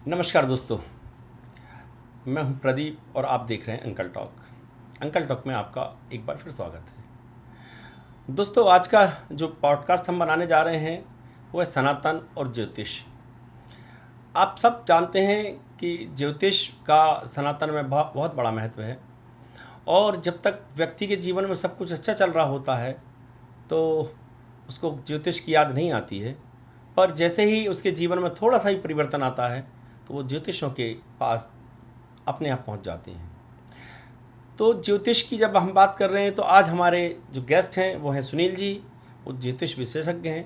नमस्कार दोस्तों, मैं हूं प्रदीप और आप देख रहे हैं अंकल टॉक। अंकल टॉक में आपका एक बार फिर स्वागत है। दोस्तों, आज का जो पॉडकास्ट हम बनाने जा रहे हैं वो है सनातन और ज्योतिष। आप सब जानते हैं कि ज्योतिष का सनातन में बहुत बड़ा महत्व है और जब तक व्यक्ति के जीवन में सब कुछ अच्छा चल रहा होता है तो उसको ज्योतिष की याद नहीं आती है, पर जैसे ही उसके जीवन में थोड़ा सा ही परिवर्तन आता है तो वो ज्योतिषों के पास अपने आप पहुंच जाते हैं। तो ज्योतिष की जब हम बात कर रहे हैं तो आज हमारे जो गेस्ट हैं वो हैं सुनील जी। वो ज्योतिष विशेषज्ञ हैं।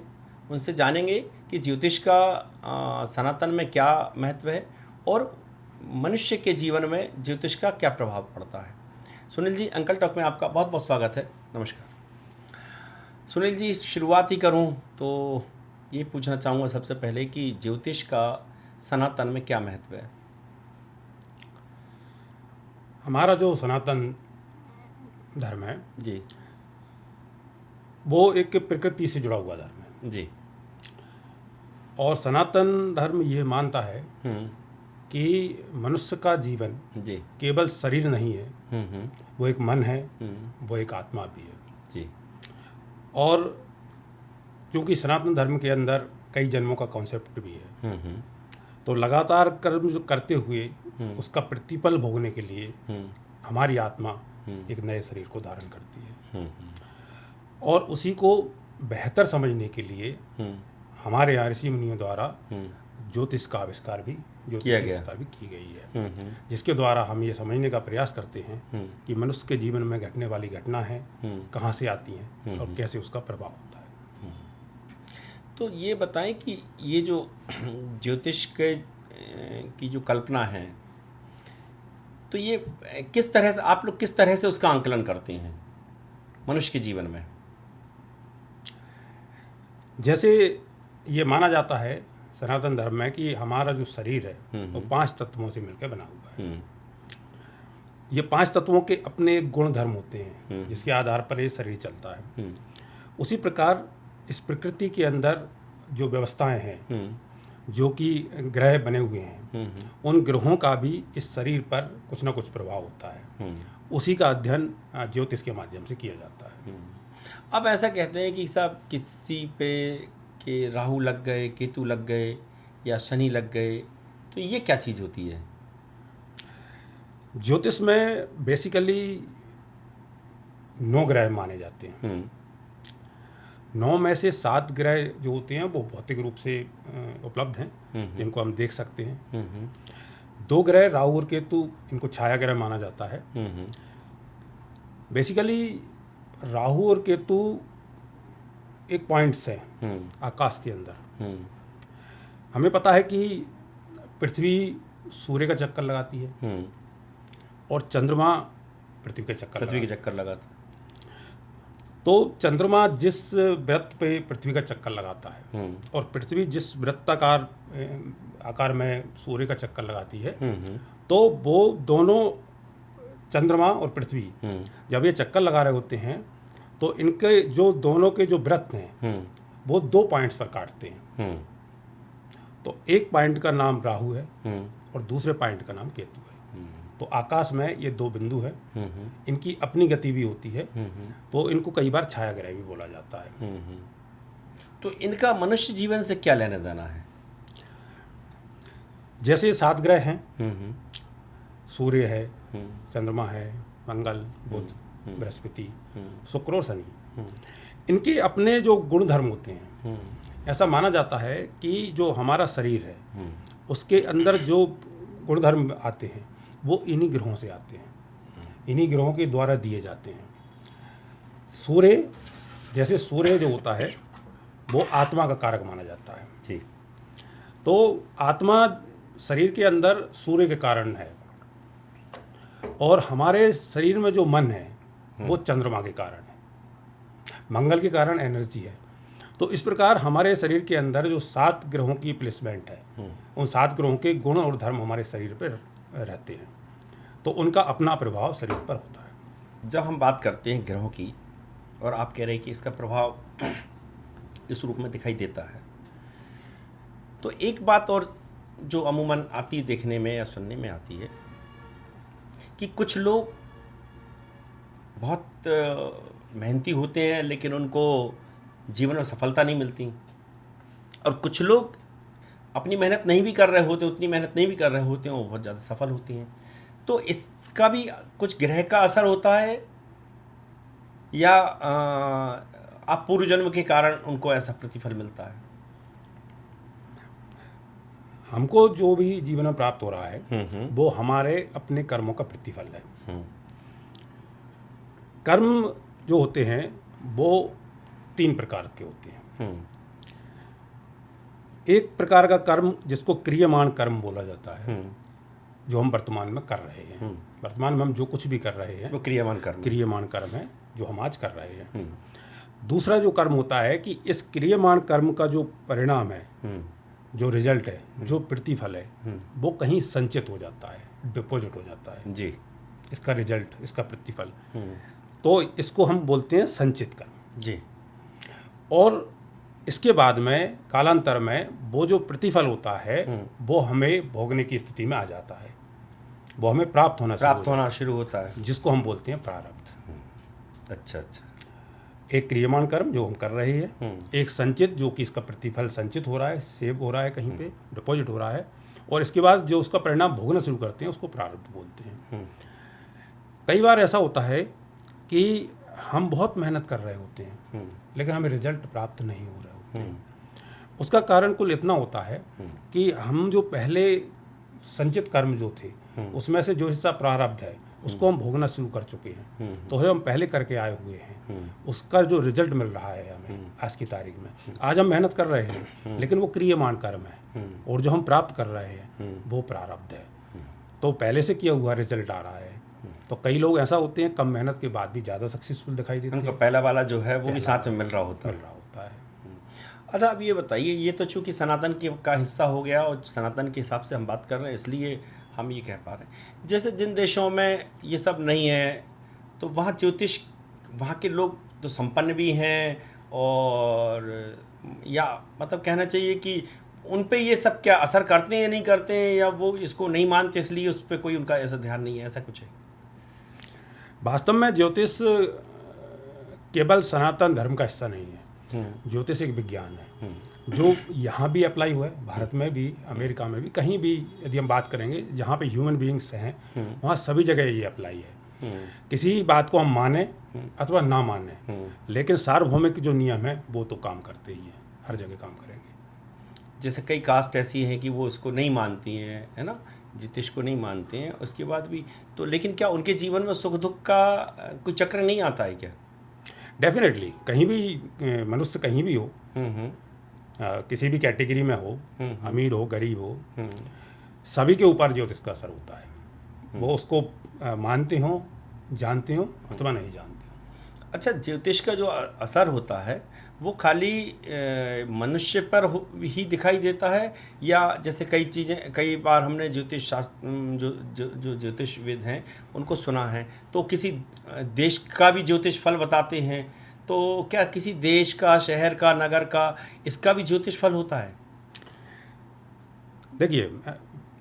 उनसे जानेंगे कि ज्योतिष का सनातन में क्या महत्व है और मनुष्य के जीवन में ज्योतिष का क्या प्रभाव पड़ता है। सुनील जी, अंकल टॉक में आपका बहुत बहुत स्वागत है। नमस्कार सुनील जी। शुरुआत ही करूं तो ये पूछना चाहूँगा सबसे पहले कि ज्योतिष का सनातन में क्या महत्व है। हमारा जो सनातन धर्म है जी वो एक प्रकृति से जुड़ा हुआ धर्म है जी। और सनातन धर्म ये मानता है कि मनुष्य का जीवन जी केवल शरीर नहीं है, वो एक मन है, वो एक आत्मा भी है जी। और क्योंकि सनातन धर्म के अंदर कई जन्मों का कॉन्सेप्ट भी है, तो लगातार कर्म जो करते हुए उसका प्रतिफल भोगने के लिए हमारी आत्मा एक नए शरीर को धारण करती है और उसी को बेहतर समझने के लिए हमारे यहाँ ऋषि मुनियों द्वारा ज्योतिष का आविष्कार भी, ज्योतिष की व्यवस्था भी की गई है, जिसके द्वारा हम ये समझने का प्रयास करते हैं कि मनुष्य के जीवन में घटने वाली घटना है कहाँ से आती हैं और कैसे उसका प्रभाव होता है। तो ये बताएं कि ये जो ज्योतिष के की जो कल्पना है तो ये किस तरह से आप लोग किस तरह से उसका आंकलन करते हैं मनुष्य के जीवन में। जैसे ये माना जाता है सनातन धर्म में कि हमारा जो शरीर है वो 5 तत्वों से मिलकर बना हुआ है। ये 5 तत्वों के अपने गुण धर्म होते हैं जिसके आधार पर ये शरीर चलता है। उसी प्रकार इस प्रकृति के अंदर जो व्यवस्थाएं हैं, जो कि ग्रह बने हुए हैं, उन ग्रहों का भी इस शरीर पर कुछ ना कुछ प्रभाव होता है। उसी का अध्ययन ज्योतिष के माध्यम से किया जाता है। अब ऐसा कहते हैं कि सब किसी पे कि राहु लग गए, केतु लग गए या शनि लग गए, तो ये क्या चीज़ होती है? ज्योतिष में बेसिकली 9 ग्रह माने जाते हैं। 9 में से 7 ग्रह जो होते हैं वो भौतिक रूप से उपलब्ध हैं, जिनको हम देख सकते हैं। 2 ग्रह राहु और केतु, इनको छाया ग्रह माना जाता है। बेसिकली राहु और केतु एक पॉइंट्स हैं आकाश के अंदर। हमें पता है कि पृथ्वी सूर्य का चक्कर लगाती है और चंद्रमा पृथ्वी के चक्कर लगाता है। तो चंद्रमा जिस वृत्त पे पृथ्वी का चक्कर लगाता है और पृथ्वी जिस वृत्ताकार आकार में सूर्य का चक्कर लगाती है, तो वो दोनों चंद्रमा और पृथ्वी जब ये चक्कर लगा रहे होते हैं तो इनके जो दोनों के जो वृत्त हैं वो 2 पॉइंट्स पर काटते हैं। तो एक पॉइंट का नाम राहु है और दूसरे पॉइंट का नाम केतु है। तो आकाश में ये 2 बिंदु हैं, इनकी अपनी गति भी होती है, तो इनको कई बार छाया ग्रह भी बोला जाता है। तो इनका मनुष्य जीवन से क्या लेना देना है? जैसे 7 ग्रह हैं, सूर्य है, चंद्रमा है, मंगल, बुध, बृहस्पति, शुक्र और शनि, इनके अपने जो गुण धर्म होते हैं। ऐसा माना जाता है कि जो हमारा शरीर है उसके अंदर जो गुण धर्म आते हैं वो इन्हीं ग्रहों से आते हैं, इन्हीं ग्रहों के द्वारा दिए जाते हैं। सूर्य जो होता है वो आत्मा का कारक माना जाता है जी। तो आत्मा शरीर के अंदर सूर्य के कारण है और हमारे शरीर में जो मन है वो चंद्रमा के कारण है, मंगल के कारण एनर्जी है। तो इस प्रकार हमारे शरीर के अंदर जो 7 ग्रहों की प्लेसमेंट है, उन 7 ग्रहों के गुण और धर्म हमारे शरीर पर रहते हैं, तो उनका अपना प्रभाव शरीर पर होता है। जब हम बात करते हैं ग्रहों की और आप कह रहे हैं कि इसका प्रभाव इस रूप में दिखाई देता है, तो एक बात और जो अमूमन आती देखने में या सुनने में आती है कि कुछ लोग बहुत मेहनती होते हैं लेकिन उनको जीवन में सफलता नहीं मिलती, और कुछ लोग अपनी मेहनत नहीं भी कर रहे होते, उतनी मेहनत नहीं भी कर रहे होते हैं, वो बहुत ज़्यादा सफल होती हैं। तो इसका भी कुछ ग्रह का असर होता है या आप पूर्व जन्म के कारण उनको ऐसा प्रतिफल मिलता है? हमको जो भी जीवन में प्राप्त हो रहा है वो हमारे अपने कर्मों का प्रतिफल है। कर्म जो होते हैं वो 3 प्रकार के होते हैं। एक प्रकार का कर्म जिसको क्रियमाण कर्म बोला जाता है, जो हम वर्तमान में कर रहे हैं। वर्तमान में हम जो कुछ भी कर रहे हैं वो क्रियमाण कर्म है जो हम आज कर रहे हैं। दूसरा जो कर्म होता है कि इस क्रियमाण कर्म का जो परिणाम है, जो रिजल्ट है, जो प्रतिफल है, वो कहीं संचित हो जाता है, डिपॉजिट हो जाता है जी। इसका रिजल्ट, इसका प्रतिफल, तो इसको हम बोलते हैं संचित कर्म जी। और इसके बाद में कालांतर में वो जो प्रतिफल होता है वो हमें भोगने की स्थिति में आ जाता है, वो हमें प्राप्त होना शुरू होता है, जिसको हम बोलते हैं प्रारब्ध। अच्छा अच्छा। एक क्रियमाण कर्म जो हम कर रहे हैं, एक संचित जो कि इसका प्रतिफल संचित हो रहा है, सेव हो रहा है, कहीं पे डिपॉजिट हो रहा है, और इसके बाद जो उसका परिणाम भोगना शुरू करते हैं उसको प्रारब्ध बोलते हैं। कई बार ऐसा होता है कि हम बहुत मेहनत कर रहे होते हैं लेकिन हमें रिजल्ट प्राप्त नहीं हो रहे होते हैं। उसका कारण कुल इतना होता है कि हम जो पहले संचित कर्म जो थे उसमें से जो हिस्सा प्रारब्ध है उसको हम भोगना शुरू कर चुके हैं, तो हम पहले करके आए हुए हैं, उसका जो रिजल्ट मिल रहा है हमें आज की तारीख में, आज हम मेहनत कर रहे हैं लेकिन वो क्रियमाण कर्म है, और जो हम प्राप्त कर रहे हैं वो प्रारब्ध है, तो पहले से किया हुआ रिजल्ट आ रहा है। तो कई लोग ऐसा होते हैं कम मेहनत के बाद भी ज़्यादा सक्सेसफुल दिखाई देते हैं, उनका पहला वाला जो है वो भी साथ में मिल रहा होता है। अच्छा, अब ये बताइए, ये तो चूँकि सनातन का हिस्सा हो गया और सनातन के हिसाब से हम बात कर रहे हैं इसलिए हम ये कह पा रहे हैं, जैसे जिन देशों में ये सब नहीं है तो वहाँ ज्योतिष, वहाँ के लोग तो संपन्न भी हैं, और या मतलब कहना चाहिए कि उन पे ये सब क्या असर करते हैं या नहीं करते हैं, या वो इसको नहीं मानते इसलिए उस पर कोई उनका ऐसा ध्यान नहीं है, ऐसा कुछ है? वास्तव में ज्योतिष केवल सनातन धर्म का हिस्सा नहीं है। ज्योतिष एक विज्ञान है जो यहाँ भी अप्लाई हुआ है, भारत में भी, अमेरिका में भी, कहीं भी यदि हम बात करेंगे जहाँ पे ह्यूमन बीइंग्स हैं वहाँ सभी जगह ये अप्लाई है। किसी बात को हम माने अथवा ना माने, लेकिन सार्वभौमिक जो नियम है वो तो काम करते ही हैं, हर जगह काम करेंगे। जैसे कई कास्ट ऐसी हैं कि वो इसको नहीं मानती हैं, है ना, ज्योतिष को नहीं मानते हैं, उसके बाद भी तो, लेकिन क्या उनके जीवन में सुख दुख का कोई चक्र नहीं आता है क्या? डेफिनेटली, कहीं भी मनुष्य कहीं भी हो, किसी भी कैटेगरी में हो, अमीर हो गरीब हो, सभी के ऊपर ज्योतिष का असर होता है, वो उसको मानते हो, जानते हो अथवा नहीं जानते हो। अच्छा, ज्योतिष का जो असर होता है वो खाली मनुष्य पर ही दिखाई देता है, या जैसे कई चीज़ें, कई बार हमने ज्योतिष शास्त्र जो ज्योतिषविद हैं उनको सुना है तो किसी देश का भी ज्योतिष फल बताते हैं, तो क्या किसी देश का, शहर का, नगर का, इसका भी ज्योतिष फल होता है? देखिए,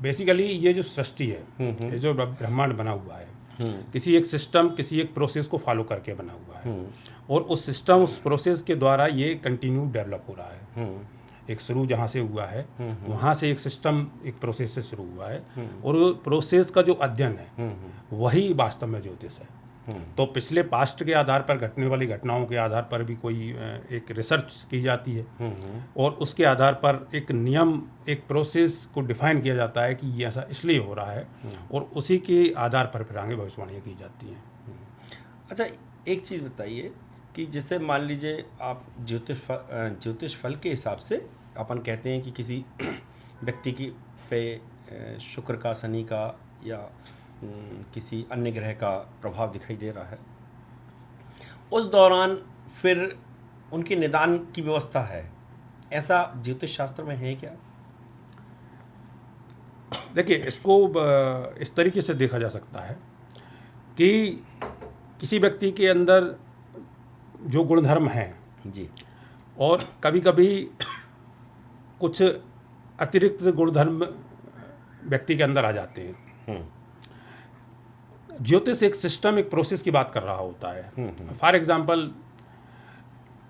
बेसिकली ये जो सृष्टि है, ये जो ब्रह्मांड बना हुआ है, किसी एक सिस्टम, किसी एक प्रोसेस को फॉलो करके बना हुआ है, और उस सिस्टम, उस प्रोसेस के द्वारा ये कंटिन्यू डेवलप हो रहा है। एक शुरू जहाँ से हुआ है वहाँ से एक सिस्टम, एक प्रोसेस से शुरू हुआ है, और प्रोसेस का जो अध्ययन है वही वास्तव में ज्योतिष है। तो पिछले पास्ट के आधार पर, घटने वाली घटनाओं के आधार पर भी कोई एक रिसर्च की जाती है, और उसके आधार पर एक नियम, एक प्रोसेस को डिफाइन किया जाता है कि ये ऐसा इसलिए हो रहा है, और उसी के आधार पर फिर आगे भविष्यवाणियाँ की जाती हैं। अच्छा, एक चीज़ बताइए कि जैसे मान लीजिए आप ज्योतिष फल के हिसाब से अपन कहते हैं कि किसी व्यक्ति की पे शुक्र का, शनि का या किसी अन्य ग्रह का प्रभाव दिखाई दे रहा है, उस दौरान फिर उनके निदान की व्यवस्था है, ऐसा ज्योतिष शास्त्र में है क्या? देखिए, इसको इस तरीके से देखा जा सकता है कि किसी व्यक्ति के अंदर जो गुणधर्म हैं जी, और कभी कभी कुछ अतिरिक्त गुणधर्म व्यक्ति के अंदर आ जाते हैं। ज्योतिष एक सिस्टम, एक प्रोसेस की बात कर रहा होता है। फॉर एग्जांपल,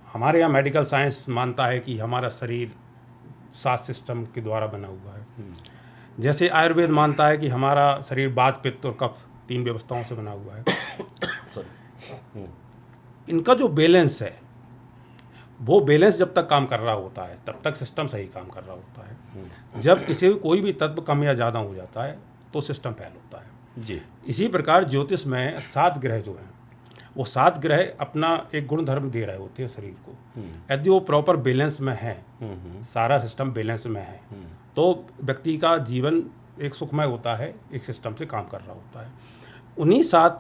हमारे यहाँ मेडिकल साइंस मानता है कि हमारा शरीर 7 सिस्टम के द्वारा बना हुआ है। जैसे आयुर्वेद मानता है कि हमारा शरीर वात, पित्त और कफ 3 व्यवस्थाओं से बना हुआ है। इनका जो बैलेंस है, वो बैलेंस जब तक काम कर रहा होता है तब तक सिस्टम सही काम कर रहा होता है। जब कोई भी तत्व कम या ज़्यादा हो जाता है तो सिस्टम फेल होता है जी। इसी प्रकार ज्योतिष में 7 ग्रह जो हैं, वो 7 ग्रह अपना एक गुण धर्म दे रहे होते हैं शरीर को। यदि वो प्रॉपर बैलेंस में है, सारा सिस्टम बैलेंस में है, तो व्यक्ति का जीवन एक सुखमय होता है, एक सिस्टम से काम कर रहा होता है। उन्हीं 7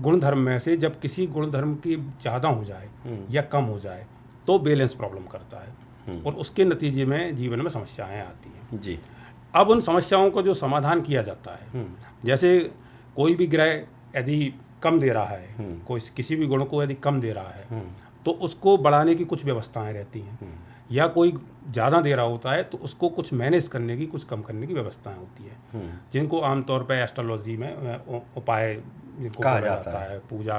गुण धर्म में से जब किसी गुण धर्म की ज़्यादा हो जाए या कम हो जाए तो बैलेंस प्रॉब्लम करता है और उसके नतीजे में जीवन में समस्याएं आती हैं जी। अब उन समस्याओं को जो समाधान किया जाता है, जैसे कोई भी ग्रह यदि कम दे रहा है, कोई किसी भी गुण को यदि कम दे रहा है तो उसको बढ़ाने की कुछ व्यवस्थाएं रहती हैं, या कोई ज़्यादा दे रहा होता है तो उसको कुछ मैनेज करने की, कुछ कम करने की व्यवस्थाएं होती है, जिनको आमतौर पर एस्ट्रोलॉजी में उपाय जिनको कहा जाता है, पूजा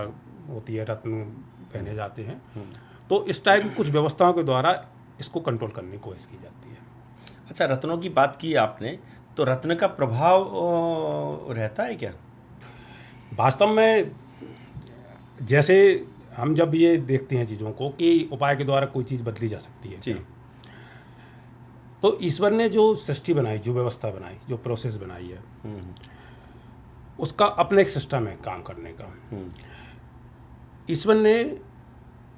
होती है, रत्न पहने जाते हैं। तो इस टाइप की कुछ व्यवस्थाओं के द्वारा इसको कंट्रोल करने की कोशिश की जाती है। अच्छा, रत्नों की बात की आपने, तो रत्न का प्रभाव रहता है क्या? वास्तव में जैसे हम जब ये देखते हैं चीज़ों को कि उपाय के द्वारा कोई चीज़ बदली जा सकती है जी। तो ईश्वर ने जो सृष्टि बनाई, जो व्यवस्था बनाई, जो प्रोसेस बनाई है, उसका अपना एक सिस्टम है काम करने का। ईश्वर ने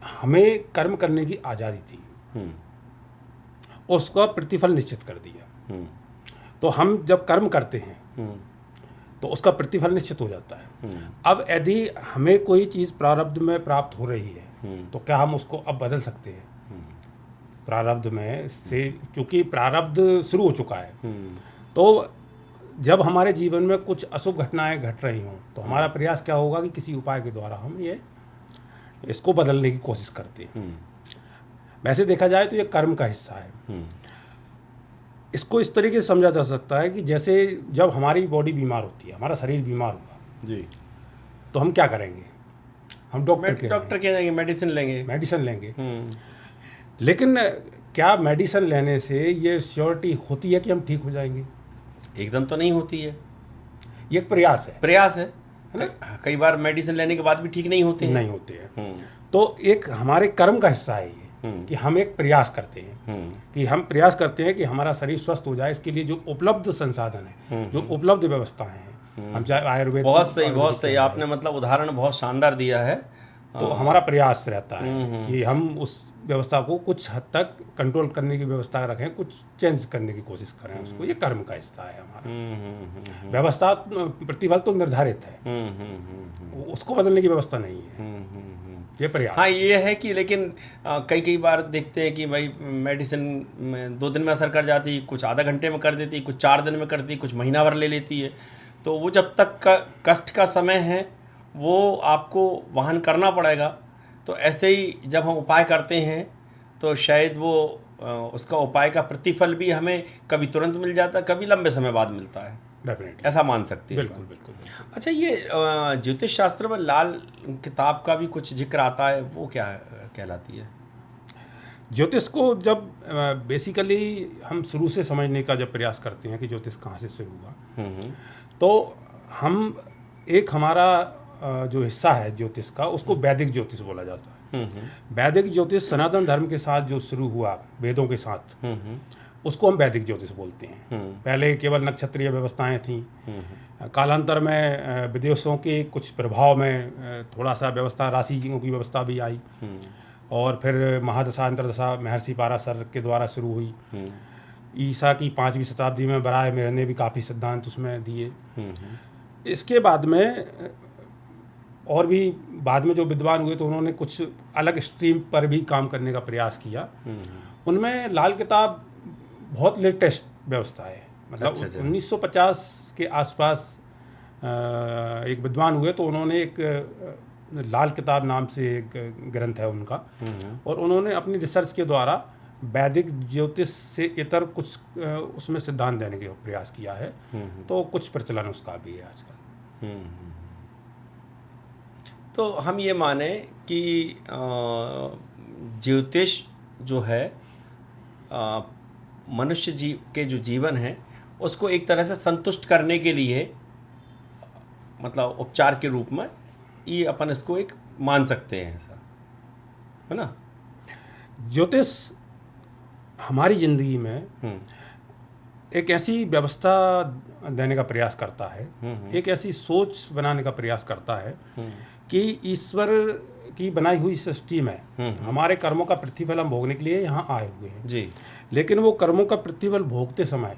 हमें कर्म करने की आज़ादी थी, उसका प्रतिफल निश्चित कर दिया। तो हम जब कर्म करते हैं तो उसका प्रतिफल निश्चित हो जाता है। अब यदि हमें कोई चीज़ प्रारब्ध में प्राप्त हो रही है तो क्या हम उसको अब बदल सकते हैं? प्रारब्ध में से, क्योंकि प्रारब्ध शुरू हो चुका है, तो जब हमारे जीवन में कुछ अशुभ घटनाएं घट रही हों तो हमारा प्रयास क्या होगा कि किसी उपाय के द्वारा हम इसको बदलने की कोशिश करते हैं। वैसे देखा जाए तो ये कर्म का हिस्सा है। इसको इस तरीके से समझा जा सकता है कि जैसे जब हमारी बॉडी बीमार होती है, हमारा शरीर बीमार हुआ जी, तो हम क्या करेंगे? हम डॉक्टर के जाएंगे, मेडिसिन लेंगे। लेकिन क्या मेडिसिन लेने से ये श्योरिटी होती है कि हम ठीक हो जाएंगे? एकदम तो नहीं होती है। ये एक प्रयास है ना? कई बार मेडिसिन लेने के बाद भी ठीक नहीं होते हैं। तो एक हमारे कर्म का हिस्सा है ये कि हम एक प्रयास करते हैं, कि हम प्रयास करते हैं कि हमारा शरीर स्वस्थ हो जाए। इसके लिए जो उपलब्ध संसाधन है, जो उपलब्ध व्यवस्थाएं हैं, हम चाहे आयुर्वेद, बहुत सही आपने मतलब उदाहरण बहुत शानदार दिया है। तो हमारा प्रयास रहता है कि हम उस व्यवस्था को कुछ हद तक कंट्रोल करने की व्यवस्था रखें, कुछ चेंज करने की कोशिश करें उसको। ये कर्म का हिस्सा है हमारा। व्यवस्था प्रतिफल तो निर्धारित है, उसको बदलने की व्यवस्था नहीं है, ये प्रयास। हाँ, ये है कि लेकिन कई बार देखते हैं कि भाई मेडिसिन 2 दिन में असर कर जाती है, कुछ आधा घंटे में कर देती है, कुछ 4 दिन में करती है, कुछ महीना भर ले लेती है। तो वो जब तक कष्ट का समय है वो आपको वहन करना पड़ेगा। तो ऐसे ही जब हम उपाय करते हैं तो शायद वो उसका उपाय का प्रतिफल भी हमें कभी तुरंत मिल जाता है, कभी लंबे समय बाद मिलता है। डेफिनेटली, ऐसा मान सकते हैं। बिल्कुल। अच्छा, ये ज्योतिष शास्त्र में लाल किताब का भी कुछ जिक्र आता है, वो क्या कहलाती है? ज्योतिष को जब बेसिकली हम शुरू से समझने का जब प्रयास करते हैं कि ज्योतिष कहाँ से शुरू हुआ, तो हम एक हमारा जो हिस्सा है ज्योतिष का, उसको वैदिक ज्योतिष बोला जाता है। वैदिक ज्योतिष सनातन धर्म के साथ जो शुरू हुआ, वेदों के साथ, उसको हम वैदिक ज्योतिष बोलते हैं। पहले केवल नक्षत्रीय व्यवस्थाएं थीं, कालांतर में विदेशों के कुछ प्रभाव में थोड़ा सा व्यवस्था, राशियों की व्यवस्था भी आई, और फिर महादशा अंतरदशा महर्षि पाराशर के द्वारा शुरू हुई। ईसा की 5वीं शताब्दी में बराह मेहर ने भी काफ़ी सिद्धांत उसमें दिए। इसके बाद में और भी बाद में जो विद्वान हुए तो उन्होंने कुछ अलग स्ट्रीम पर भी काम करने का प्रयास किया। उनमें लाल किताब बहुत लेटेस्ट व्यवस्था है, मतलब 1950 के आसपास एक विद्वान हुए तो उन्होंने एक लाल किताब नाम से एक ग्रंथ है उनका, और उन्होंने अपनी रिसर्च के द्वारा वैदिक ज्योतिष से इतर कुछ उसमें सिद्धांत देने का प्रयास किया है। तो कुछ प्रचलन उसका भी है आजकल। तो हम ये माने कि ज्योतिष जो है मनुष्य के जो जीवन है उसको एक तरह से संतुष्ट करने के लिए, मतलब उपचार के रूप में ये अपन इसको एक मान सकते हैं, ऐसा है ना। ज्योतिष हमारी जिंदगी में एक ऐसी व्यवस्था देने का प्रयास करता है, एक ऐसी सोच बनाने का प्रयास करता है कि ईश्वर की बनाई हुई सृष्टि में हमारे कर्मों का प्रतिफल हम भोगने के लिए यहाँ आए हुए हैं जी। लेकिन वो कर्मों का प्रतिफल भोगते समय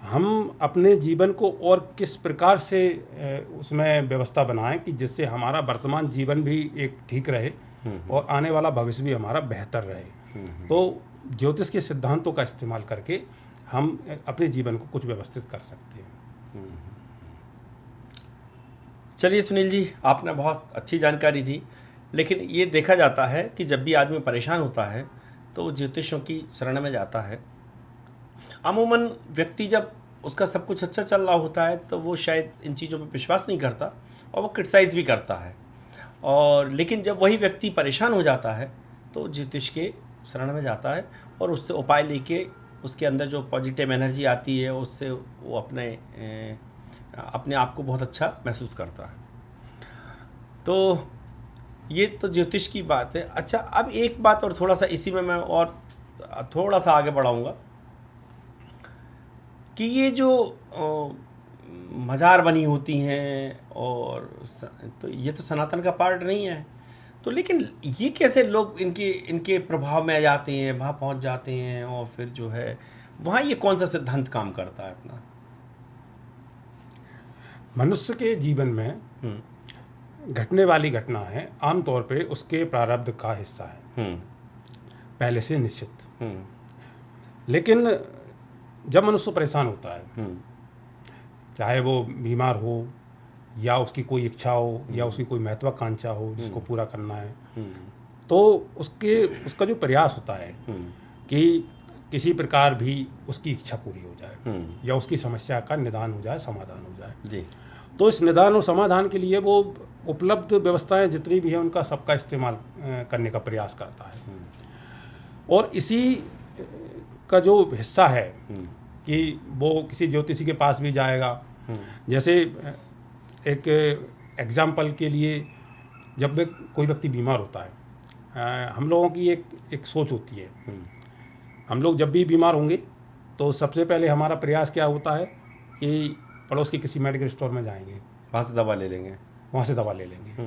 हम अपने जीवन को और किस प्रकार से उसमें व्यवस्था बनाएं कि जिससे हमारा वर्तमान जीवन भी एक ठीक रहे और आने वाला भविष्य भी हमारा बेहतर रहे। तो ज्योतिष के सिद्धांतों का इस्तेमाल करके हम अपने जीवन को कुछ व्यवस्थित कर सकते हैं। चलिए सुनील जी, आपने बहुत अच्छी जानकारी दी, लेकिन ये देखा जाता है कि जब भी आदमी परेशान होता है तो वो ज्योतिषों की शरण में जाता है। अमूमन व्यक्ति जब उसका सब कुछ अच्छा चल रहा होता है तो वो शायद इन चीज़ों पर विश्वास नहीं करता और वो क्रिटिसाइज़ भी करता है, और लेकिन जब वही व्यक्ति परेशान हो जाता है तो ज्योतिष के शरण में जाता है और उससे उपाय लेके उसके अंदर जो पॉजिटिव एनर्जी आती है उससे वो अपने आप को बहुत अच्छा महसूस करता है। तो ये तो ज्योतिष की बात है। अच्छा, अब एक बात और थोड़ा सा इसी में मैं और थोड़ा सा आगे बढ़ाऊंगा कि ये जो मज़ार बनी होती हैं और तो ये तो सनातन का पार्ट नहीं है, तो लेकिन ये कैसे लोग इनके प्रभाव में आ जाते हैं, वहाँ पहुँच जाते हैं और फिर जो है वहाँ ये कौन सा सिद्धांत काम करता है अपना? मनुष्य के जीवन में घटने वाली घटना है आमतौर पे उसके प्रारब्ध का हिस्सा है, पहले से निश्चित। लेकिन जब मनुष्य परेशान होता है, चाहे वो बीमार हो या उसकी कोई इच्छा हो या उसकी कोई महत्वाकांक्षा हो जिसको पूरा करना है, तो उसका जो प्रयास होता है कि किसी प्रकार भी उसकी इच्छा पूरी हो जाए या उसकी समस्या का निदान हो जाए, समाधान हो जाए जी। तो इस निदान और समाधान के लिए वो उपलब्ध व्यवस्थाएं जितनी भी हैं उनका सबका इस्तेमाल करने का प्रयास करता है। और इसी का जो हिस्सा है कि वो किसी ज्योतिषी के पास भी जाएगा। जैसे एक एग्जाम्पल के लिए, जब कोई व्यक्ति बीमार होता है, हम लोगों की एक सोच होती है, हम लोग जब भी बीमार होंगे तो सबसे पहले हमारा प्रयास क्या होता है कि पड़ोस के किसी मेडिकल स्टोर में जाएंगे, वहाँ से दवा ले लेंगे, वहाँ से दवा ले लेंगे।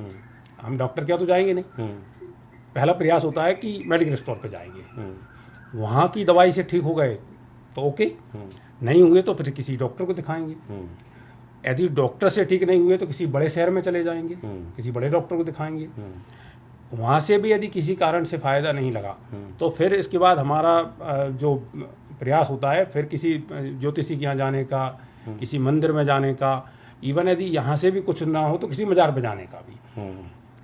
हम डॉक्टर क्या तो जाएंगे नहीं, पहला प्रयास होता है कि मेडिकल स्टोर पे जाएंगे, वहाँ की दवाई से ठीक हो गए तो ओके, नहीं हुए तो फिर किसी डॉक्टर को दिखाएंगे। यदि डॉक्टर से ठीक नहीं हुए तो किसी बड़े शहर में चले जाएंगे, किसी बड़े डॉक्टर को दिखाएंगे। वहाँ से भी यदि किसी कारण से फ़ायदा नहीं लगा तो फिर इसके बाद हमारा जो प्रयास होता है फिर किसी ज्योतिषी के यहाँ जाने का, किसी मंदिर में जाने का, इवन यदि यहाँ से भी कुछ ना हो तो किसी मज़ार पे जाने का भी।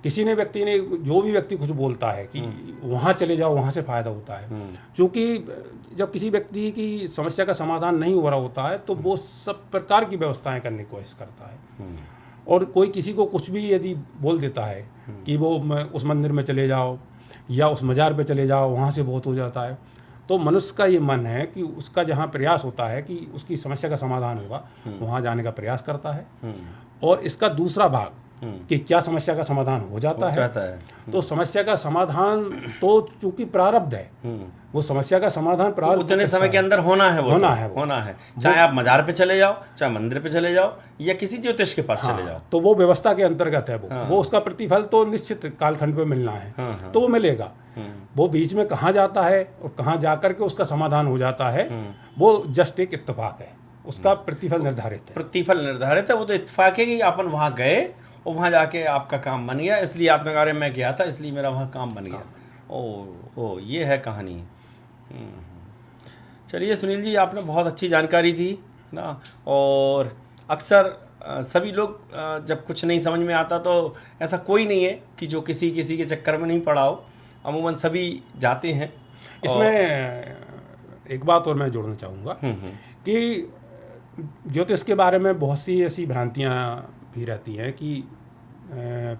किसी ने व्यक्ति ने जो भी व्यक्ति कुछ बोलता है कि वहाँ चले जाओ, वहाँ से फ़ायदा होता है, क्योंकि जब किसी व्यक्ति की समस्या का समाधान नहीं हो रहा होता है तो वो सब प्रकार की व्यवस्थाएं करने की कोशिश करता है। और कोई किसी को कुछ भी यदि बोल देता है कि वो उस मंदिर में चले जाओ या उस मज़ार पे चले जाओ, वहाँ से बहुत हो जाता है, तो मनुष्य का ये मन है कि उसका जहाँ प्रयास होता है कि उसकी समस्या का समाधान होगा, वहाँ जाने का प्रयास करता है। और इसका दूसरा भाग कि क्या समस्या का समाधान हो जाता है, तो समस्या का समाधान तो चूंकि प्रारब्ध है, वो समस्या का समाधान प्रारब्ध उतने समय के अंदर होना है, होना है। चाहे आप मज़ार पे चले जाओ, चाहे मंदिर पे चले जाओ या किसी ज्योतिष के पास चले जाओ, तो वो व्यवस्था के अंतर्गत है। वो उसका प्रतिफल तो निश्चित कालखंड पे मिलना है, तो वो मिलेगा। वो बीच में कहाँ जाता है और कहाँ जाकर के उसका समाधान हो जाता है, वो जस्ट एक इत्तेफाक है, उसका प्रतिफल निर्धारित है। प्रतिफल निर्धारित है, वो तो इत्तेफाक है कि अपन वहाँ गए और वहाँ जाके आपका काम बन गया, इसलिए आपने कहा मैं गया था इसलिए मेरा वहाँ काम बन गया। ओ ये है कहानी। चलिए सुनील जी, आपने बहुत अच्छी जानकारी दी ना। और अक्सर सभी लोग जब कुछ नहीं समझ में आता तो ऐसा कोई नहीं है कि जो किसी के चक्कर में नहीं पड़ा हो, अमूमन सभी जाते हैं इसमें एक बात और मैं जोड़ना चाहूँगा कि ज्योतिष के बारे में बहुत सी ऐसी भ्रांतियाँ भी रहती हैं कि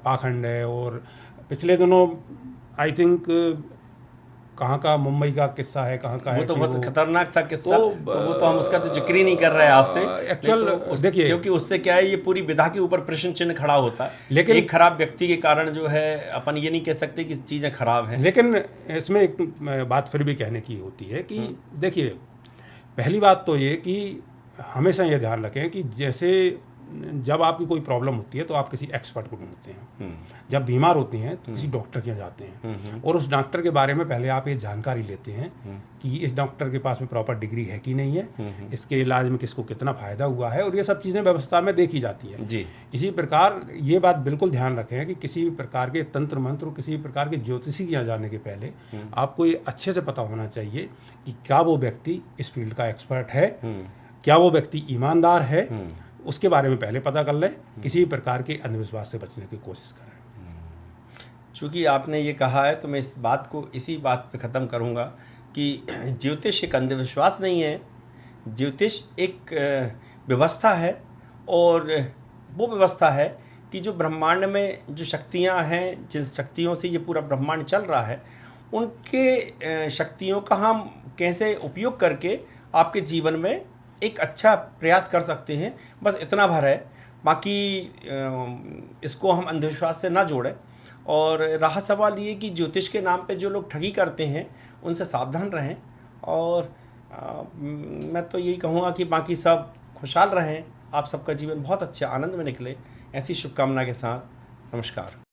पाखंड है। और पिछले दिनों आई थिंक कहाँ का मुंबई का किस्सा है, कहाँ का वो है तो कि बहुत खतरनाक था किस्सा, तो वो तो हम उसका तो जिक्र ही नहीं कर रहे हैं आपसे एक्चुअल। देखिए, क्योंकि उससे क्या है, ये पूरी विधा के ऊपर प्रश्न चिन्ह खड़ा होता है। लेकिन एक खराब व्यक्ति के कारण जो है अपन ये नहीं कह सकते कि चीज़ें खराब हैं। लेकिन इसमें एक बात फिर भी कहने की होती है कि देखिए, पहली बात तो ये कि हमेशा ये ध्यान रखें कि जैसे जब आपकी कोई प्रॉब्लम होती है तो आप किसी एक्सपर्ट को ढूंढते हैं, जब बीमार होती हैं तो किसी डॉक्टर के यहाँ जाते हैं, और उस डॉक्टर के बारे में पहले आप ये जानकारी लेते हैं कि इस डॉक्टर के पास में प्रॉपर डिग्री है कि नहीं है, इसके इलाज में किसको कितना फ़ायदा हुआ है, और ये सब चीज़ें व्यवस्था में देखी जाती हैं जी। इसी प्रकार ये बात बिल्कुल ध्यान रखें कि किसी भी प्रकार के तंत्र मंत्र, किसी भी प्रकार के ज्योतिषी के यहाँ जाने के पहले आपको ये अच्छे से पता होना चाहिए कि क्या वो व्यक्ति इस फील्ड का एक्सपर्ट है, क्या वो व्यक्ति ईमानदार है, उसके बारे में पहले पता कर लें। किसी भी प्रकार के अंधविश्वास से बचने की कोशिश करें। चूँकि आपने ये कहा है तो मैं इस बात को इसी बात पे ख़त्म करूँगा कि ज्योतिष एक अंधविश्वास नहीं है, ज्योतिष एक व्यवस्था है, और वो व्यवस्था है कि जो ब्रह्मांड में जो शक्तियाँ हैं, जिन शक्तियों से ये पूरा ब्रह्मांड चल रहा है, उनके शक्तियों का हम कैसे उपयोग करके आपके जीवन में एक अच्छा प्रयास कर सकते हैं, बस इतना भर है। बाकी इसको हम अंधविश्वास से ना जोड़ें। और रहा सवाल ये कि ज्योतिष के नाम पे जो लोग ठगी करते हैं उनसे सावधान रहें। और मैं तो यही कहूँगा कि बाकी सब खुशहाल रहें, आप सबका जीवन बहुत अच्छे आनंद में निकले, ऐसी शुभकामना के साथ नमस्कार।